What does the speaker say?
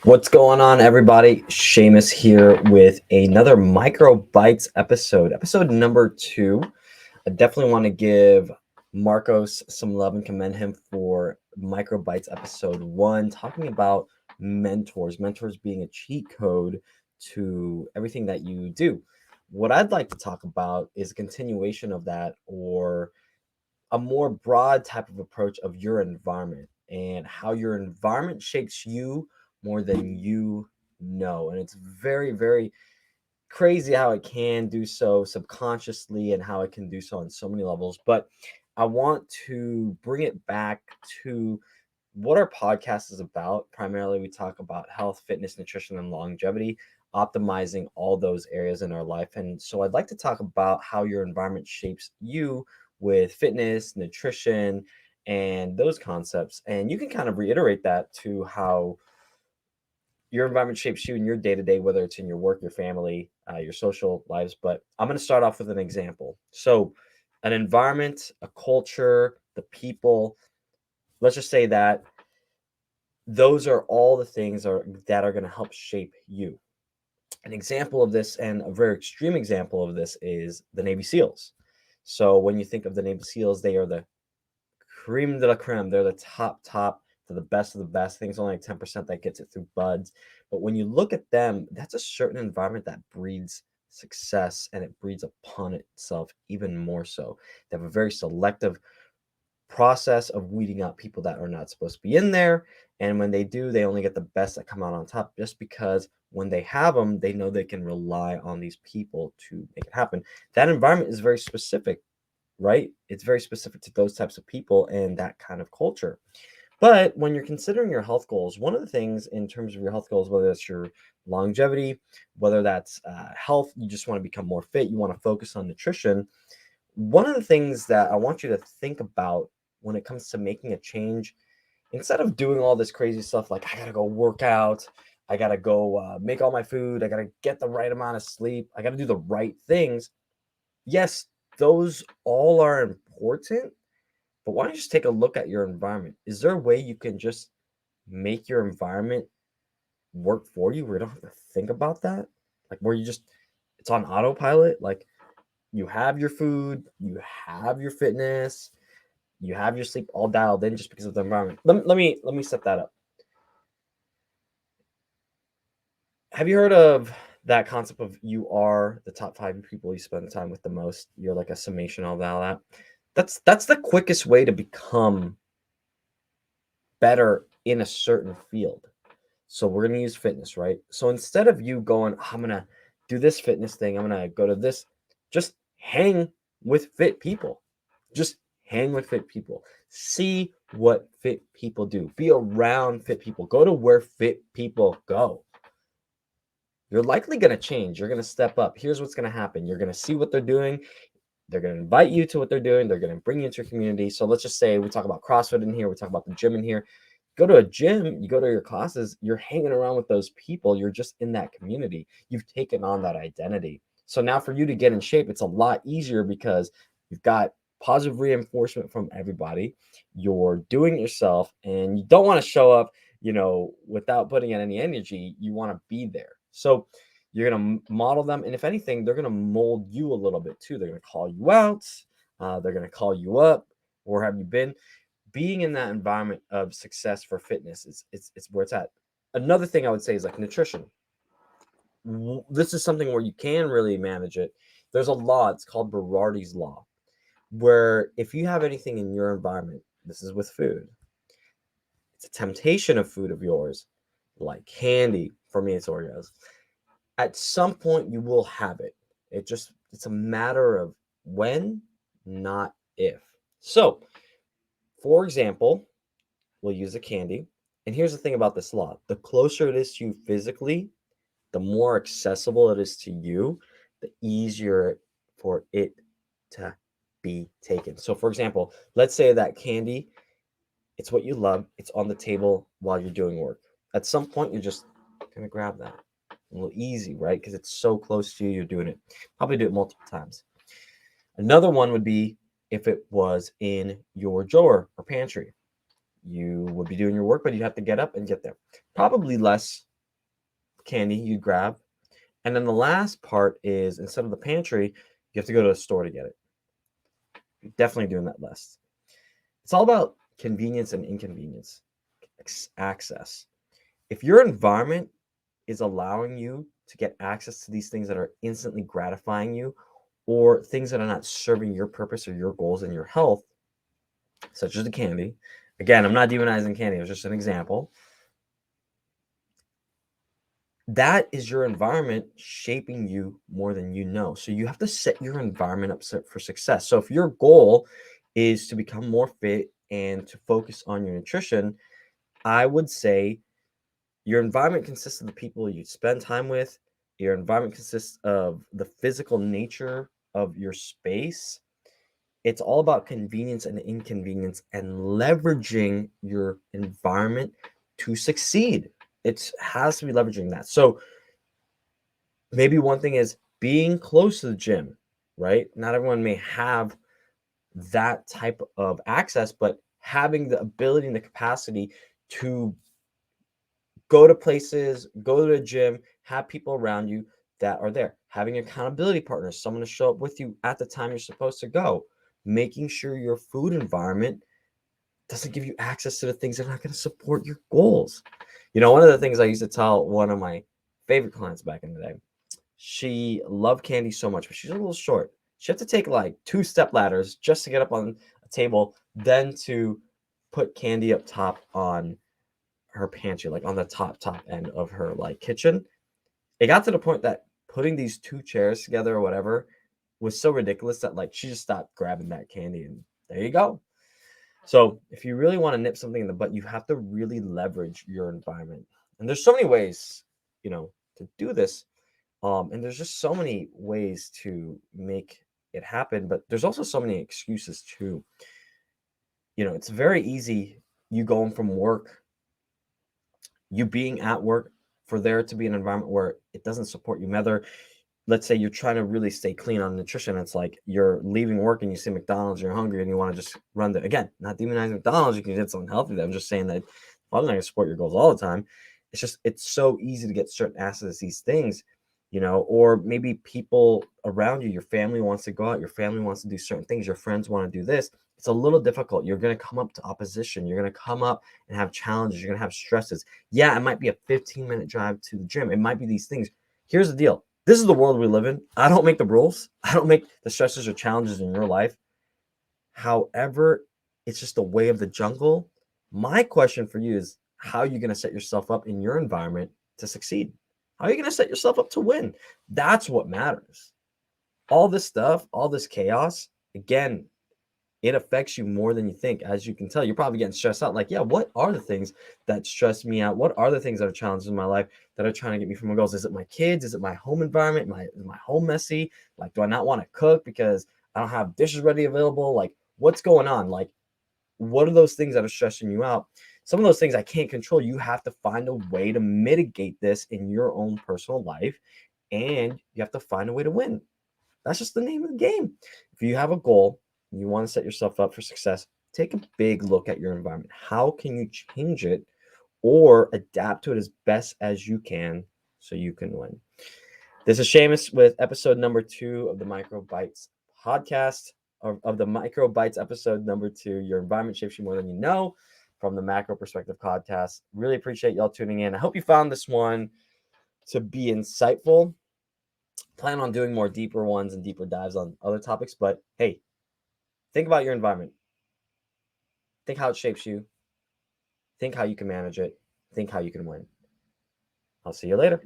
What's going on, everybody? Seamus here with another Micro Bites episode number 2. I definitely want to give Marcos some love and commend him for Micro Bites episode 1, talking about mentors being a cheat code to everything that you do. What I'd like to talk about is a continuation of that, or a more broad type of approach of your environment and how your environment shapes you more than you know. And it's very, very crazy how it can do so subconsciously and how it can do so on so many levels. But I want to bring it back to what our podcast is about. Primarily, we talk about health, fitness, nutrition, and longevity, optimizing all those areas in our life. And so I'd like to talk about how your environment shapes you with fitness, nutrition, and those concepts. And you can kind of reiterate that to how your environment shapes you in your day to day, whether it's in your work, your family, your social lives. But I'm going to start off with an example. So, an environment, a culture, the people, let's just say that those are all the things that are going to help shape you. An example of this, and a very extreme example of this, is the Navy SEALs. So when you think of the Navy SEALs, they are the creme de la creme. They're the top. They're the best of the best. I think it's only like 10% that gets it through buds. But when you look at them, that's a certain environment that breeds success, and it breeds upon itself even more so. They have a very selective process of weeding out people that are not supposed to be in there. And when they do, they only get the best that come out on top, just because when they have them, they know they can rely on these people to make it happen. That environment is very specific, right? It's very specific to those types of people and that kind of culture. But when you're considering your health goals, one of the things in terms of your health goals, whether that's your longevity, whether that's health, you just want to become more fit, you want to focus on nutrition. One of the things that I want you to think about when it comes to making a change, instead of doing all this crazy stuff like I gotta go work out, I gotta go make all my food, I gotta get the right amount of sleep, I gotta do the right things. Yes, those all are important, but why don't you just take a look at your environment? Is there a way you can just make your environment work for you where you don't have to think about that? Like where you just, it's on autopilot? Like you have your food, you have your fitness, you have your sleep all dialed in just because of the environment. Let me set that up. Have you heard of that concept of you are the top 5 people you spend the time with the most? You're like a summation of all that. That's the quickest way to become better in a certain field. So we're gonna use fitness, right? So instead of you going, I'm gonna do this fitness thing, I'm gonna go to this, just hang with fit people. Just hang with fit people. See what fit people do. Be around fit people. Go to where fit people go. You're likely gonna change. You're gonna step up. Here's what's gonna happen. You're gonna see what they're doing. They're going to invite you to what they're doing. They're going to bring you into your community. So let's just say we talk about CrossFit in here. We talk about the gym in here. Go to a gym, you go to your classes, you're hanging around with those people. You're just in that community. You've taken on that identity. So now for you to get in shape, it's a lot easier because you've got positive reinforcement from everybody. You're doing it yourself, and you don't want to show up, without putting in any energy. You want to be there. So you're going to model them. And if anything, they're going to mold you a little bit too. They're going to call you out. They're going to call you up. Where have you been? Being in that environment of success for fitness it's where it's at. Another thing I would say is like nutrition. This is something where you can really manage it. There's a law. It's called Berardi's law, where if you have anything in your environment, this is with food, it's a temptation of food of yours, like candy. For me, it's Oreos. At some point you will have it. It's a matter of when, not if. So for example, we'll use a candy. And here's the thing about this law: the closer it is to you physically, the more accessible it is to you, the easier for it to be taken. So for example, let's say that candy, it's what you love, it's on the table while you're doing work. At some point you're just gonna grab that. A little easy, right? Because it's so close to you, you're doing it. Probably do it multiple times. Another one would be if it was in your drawer or pantry. You would be doing your work, but you'd have to get up and get there. Probably less candy you grab. And then the last part is, instead of the pantry, you have to go to a store to get it. Definitely doing that less. It's all about convenience and inconvenience, access. If your environment is allowing you to get access to these things that are instantly gratifying you, or things that are not serving your purpose or your goals and your health, such as the candy. Again, I'm not demonizing candy. It was just an example. That is your environment shaping you more than you know. So you have to set your environment up for success. So if your goal is to become more fit and to focus on your nutrition, I would say your environment consists of the people you spend time with. Your environment consists of the physical nature of your space. It's all about convenience and inconvenience and leveraging your environment to succeed. It has to be leveraging that. So maybe one thing is being close to the gym, right? Not everyone may have that type of access, but having the ability and the capacity to go to places, go to the gym, have people around you that are there, having accountability partners, someone to show up with you at the time you're supposed to go, making sure your food environment doesn't give you access to the things that are not going to support your goals. You know, one of the things I used to tell one of my favorite clients back in the day, she loved candy so much, but she's a little short. She had to take like 2 step ladders just to get up on a table, then to put candy up top on her pantry, like on the top end of her like kitchen. It got to the point that putting these 2 chairs together or whatever was so ridiculous that like she just stopped grabbing that candy, and there you go. So if you really want to nip something in the butt, you have to really leverage your environment. And there's so many ways, you know, to do this. And there's just so many ways to make it happen, but there's also so many excuses too. You know, it's very easy, you going from work, you being at work, for there to be an environment where it doesn't support you. Whether, let's say you're trying to really stay clean on nutrition, it's like you're leaving work and you see McDonald's, you're hungry and you want to just run there. Again, not demonizing McDonald's, you can get something healthy there. I'm just saying that I'm not going to support your goals all the time. It's just, it's so easy to get certain access to these things, you know, or maybe people around you, your family wants to go out, your family wants to do certain things, your friends want to do this. It's a little difficult. You're going to come up to opposition. You're going to come up and have challenges. You're going to have stresses. Yeah, it might be a 15-minute drive to the gym. It might be these things. Here's the deal. This is the world we live in. I don't make the rules. I don't make the stresses or challenges in your life. However, it's just the way of the jungle. My question for you is, how are you going to set yourself up in your environment to succeed? How are you going to set yourself up to win? That's what matters. All this stuff, all this chaos, again, it affects you more than you think. As you can tell, you're probably getting stressed out. Like, yeah, what are the things that stress me out? What are the things that are challenges in my life that are trying to get me from my goals? Is it my kids? Is it my home environment? Is my home messy? Like, do I not want to cook because I don't have dishes ready available? Like, what's going on? Like, what are those things that are stressing you out? Some of those things I can't control. You have to find a way to mitigate this in your own personal life, and you have to find a way to win. That's just the name of the game. If you have a goal, you want to set yourself up for success, take a big look at your environment. How can you change it or adapt to it as best as you can so you can win? This is Seamus with episode number 2 of the Micro Bites podcast, of the Micro Bites episode number 2. Your environment shapes you more than you know, from the Macro Perspective podcast. Really appreciate y'all tuning in. I hope you found this one to be insightful. Plan on doing more deeper ones and deeper dives on other topics, but hey, think about your environment. Think how it shapes you. Think how you can manage it. Think how you can win. I'll see you later.